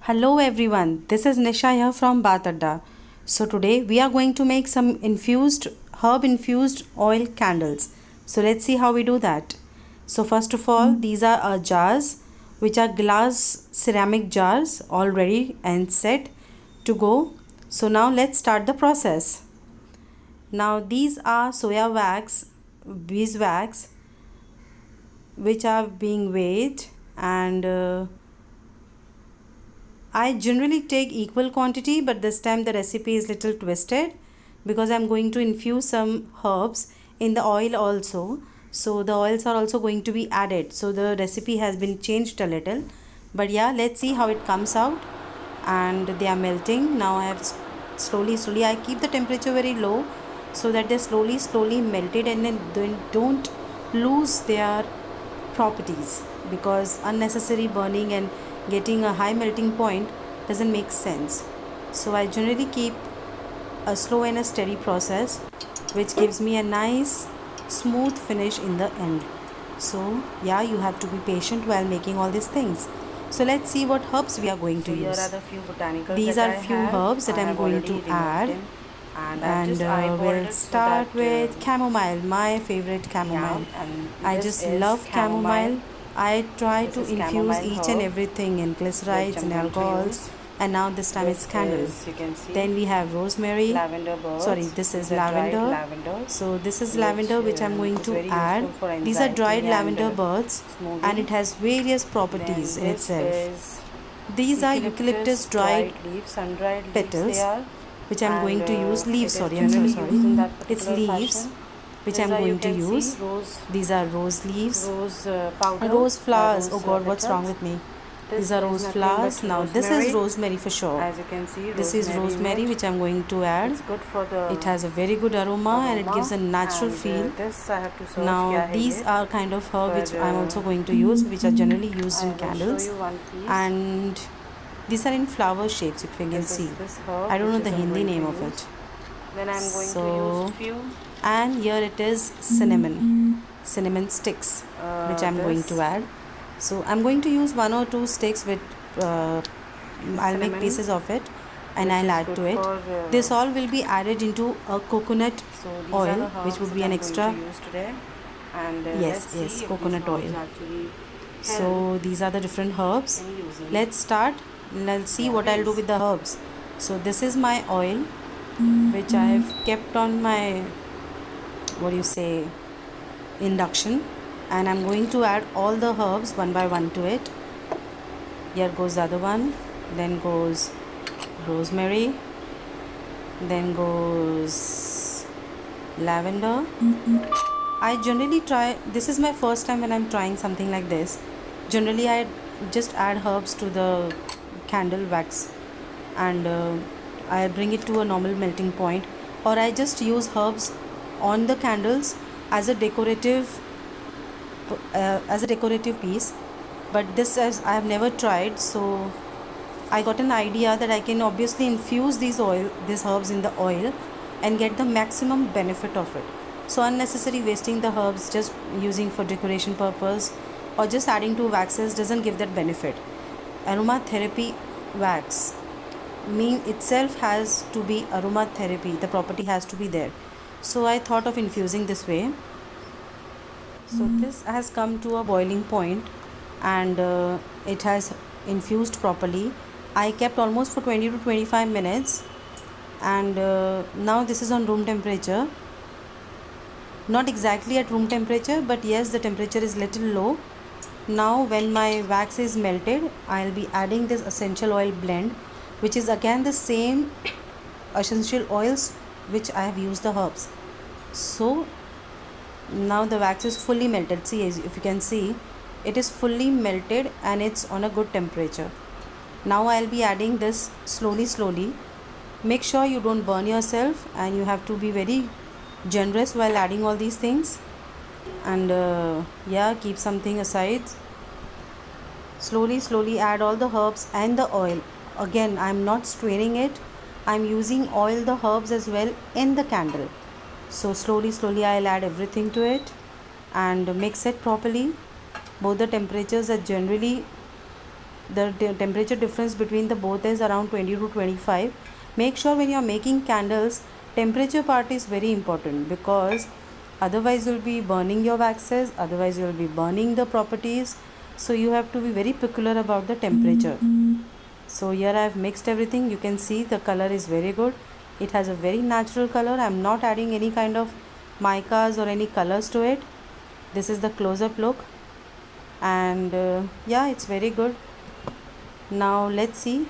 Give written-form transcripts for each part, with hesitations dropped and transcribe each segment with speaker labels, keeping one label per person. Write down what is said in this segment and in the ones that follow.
Speaker 1: Hello everyone, this is Nisha here from Bath Adda. So today we are going to make some herb infused oil candles. So let's see how we do that. So first of all, these are our jars, which are glass ceramic jars, all ready and set to go. So now let's start the process. Now these are soya wax, beeswax, which are being weighed, and I generally take equal quantity, but this time the recipe is little twisted because I'm going to infuse some herbs in the oil also. So the oils are also going to be added. So the recipe has been changed a little. But yeah, let's see how it comes out. And they are melting. Now I have slowly I keep the temperature very low so that they slowly melted and then don't lose their properties, because unnecessary burning and getting a high melting point doesn't make sense. So I generally keep a slow and a steady process, which gives me a nice smooth finish in the end. So yeah, you have to be patient while making all these things. So let's see what herbs we are going to use.
Speaker 2: Here are the few botanicals.
Speaker 1: These are few herbs that I'm going to add. And we'll start with chamomile, my favorite chamomile. I just love chamomile. I try to infuse each and everything in glycerides and alcohols, and now this time it's candle. Then we have rosemary. Sorry, this is lavender. So this is lavender which I'm going to add. These are dried lavender buds, and it has various properties in itself. These are eucalyptus dried petals, which I'm going to use. Leaves, sorry, I'm so sorry. It's leaves which I'm going to use. These are rose leaves. Rose flowers. Oh god, what's wrong with me? These are rose flowers. Now this is rosemary for sure.
Speaker 2: As you can see,
Speaker 1: this is rosemary which I'm going to add.
Speaker 2: It's good for the
Speaker 1: it has a very good aroma and it gives a natural feel.
Speaker 2: This I have to
Speaker 1: now these are kind of herb which I'm also going to use, which are generally used in candles, and these are in flower shapes, if you can see. I don't know the Hindi name of it.
Speaker 2: Then I'm going to use few.
Speaker 1: And here it is cinnamon sticks, which I'm going to add. So I'm going to use 1 or 2 sticks with I'll make pieces of it and I'll add to it. This all will be added into a coconut oil, which would be an extra.
Speaker 2: And
Speaker 1: yes, coconut oil. So these are the different herbs. Let's start. Let's see what I'll do with the herbs. So this is my oil, which I have kept on my induction, and I'm going to add all the herbs one by one to it. Here goes the other one, then goes rosemary, then goes lavender. I generally try, this is my first time when I'm trying something like this. Generally I just add herbs to the candle wax, and I bring it to a normal melting point, or I just use herbs on the candles as a decorative piece. But this I have never tried, so I got an idea that I can obviously infuse these herbs in the oil and get the maximum benefit of it. So unnecessary wasting the herbs just using for decoration purpose or just adding to waxes doesn't give that benefit. Aromatherapy wax itself has to be aromatherapy, the property has to be there. So I thought of infusing this way. So this has come to a boiling point, and it has infused properly. I kept almost for 20 to 25 minutes, and now this is on room temperature. Not exactly at room temperature, but yes, the temperature is little low. Now when my wax is melted, I'll be adding this essential oil blend, which is again the same essential oils which I have used the herbs. So now the wax is fully melted. See, if you can see, it is fully melted and it's on a good temperature. Now I'll be adding this slowly. Make sure you don't burn yourself, and you have to be very generous while adding all these things. And keep something aside. Slowly add all the herbs and the oil. Again, I'm not straining it, I'm using oil the herbs as well in the candle. So slowly I'll add everything to it and mix it properly. Both the temperatures are generally the temperature difference between the both is around 20 to 25. Make sure when you are making candles, temperature part is very important, because otherwise you'll be burning your waxes, otherwise you'll be burning the properties. So you have to be very particular about the temperature. So here I have mixed everything. You can see the color is very good. It has a very natural color. I am not adding any kind of micas or any colors to it. This is the close-up look, and yeah, it's very good. Now let's see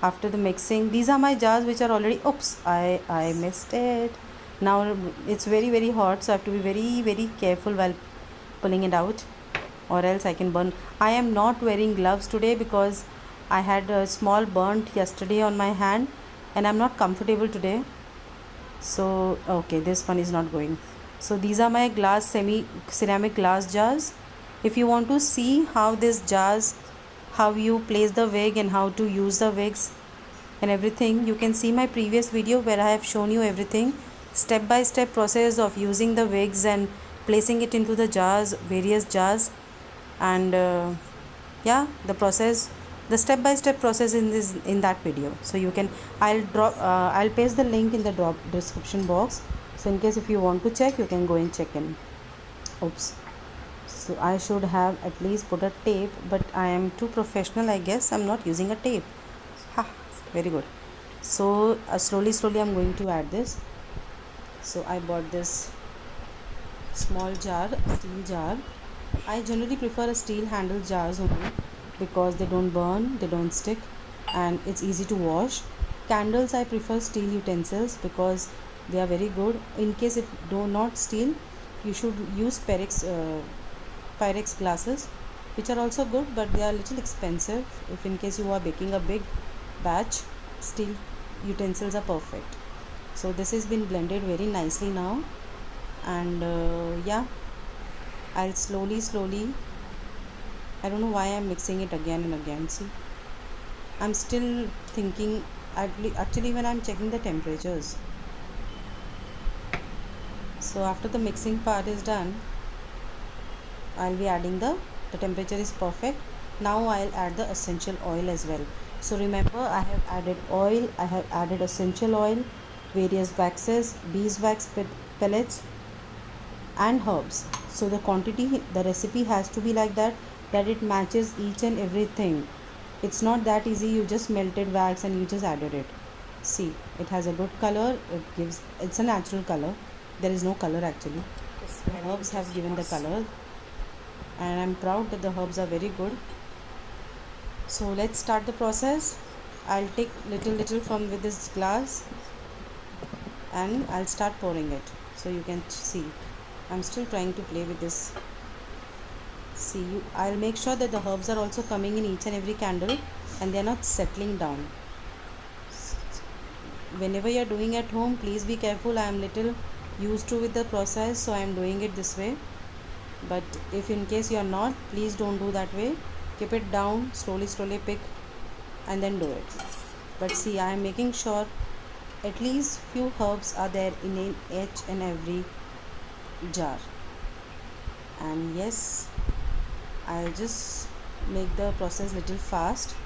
Speaker 1: after the mixing. These are my jars which are already, oops, I missed it. Now it's very hot, so I have to be very careful while pulling it out, or else I can burn. I am not wearing gloves today because I had a small burnt yesterday on my hand, and I'm not comfortable today. So okay, this one is not going. So these are my glass ceramic glass jars. If you want to see how these jars, how you place the wig and how to use the wigs and everything, you can see my previous video where I have shown you everything, step by step process of using the wigs and placing it into the jars, various jars. And yeah, the step by step process in that video. So you can, I'll paste the link in the description box, so in case if you want to check, you can go and check in. Oops, so I should have at least put a tape, but I am too professional, I guess. I'm not using a tape. Ha, very good. So slowly I'm going to add this. So I bought this small jar, steel jar. I generally prefer a steel handle jars only, because they don't burn, they don't stick, and it's easy to wash. Candles, I prefer steel utensils because they are very good. In case if do not steel, you should use Pyrex glasses, which are also good, but they are a little expensive. If in case you are baking a big batch, steel utensils are perfect. So this has been blended very nicely now, and yeah, I'll slowly, I don't know why I'm mixing it again and again. See, I'm still thinking, actually when I'm checking the temperatures. So after the mixing part is done, I'll be adding the temperature is perfect. Now I'll add the essential oil as well. So remember, I have added oil, I have added essential oil, various waxes, beeswax pellets, and herbs. So the quantity, the recipe has to be like that it matches each and everything. It's not that easy. You just melted wax and you just added it. See, it has a good color. It's a natural color. There is no color actually. The herbs have given the color, and I'm proud that the herbs are very good. So let's start the process. I'll take little from with this glass, and I'll start pouring it. So you can see, I'm still trying to play with this. See, I'll make sure that the herbs are also coming in each and every candle, and they're not settling down. Whenever you're doing at home, please be careful. I am little used to with the process, so I am doing it this way. But if in case you're not, please don't do that way. Keep it down, slowly pick, and then do it. But see, I am making sure at least few herbs are there in each and every jar. And yes, I'll just make the process little fast.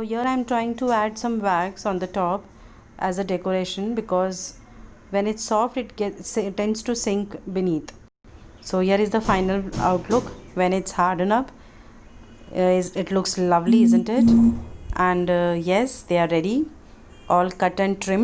Speaker 1: here I'm trying to add some wax on the top as a decoration, because when it's soft it tends to sink beneath. So here is the final outlook when it's hardened up. It looks lovely, isn't it? And yes, they are ready, all cut and trimmed.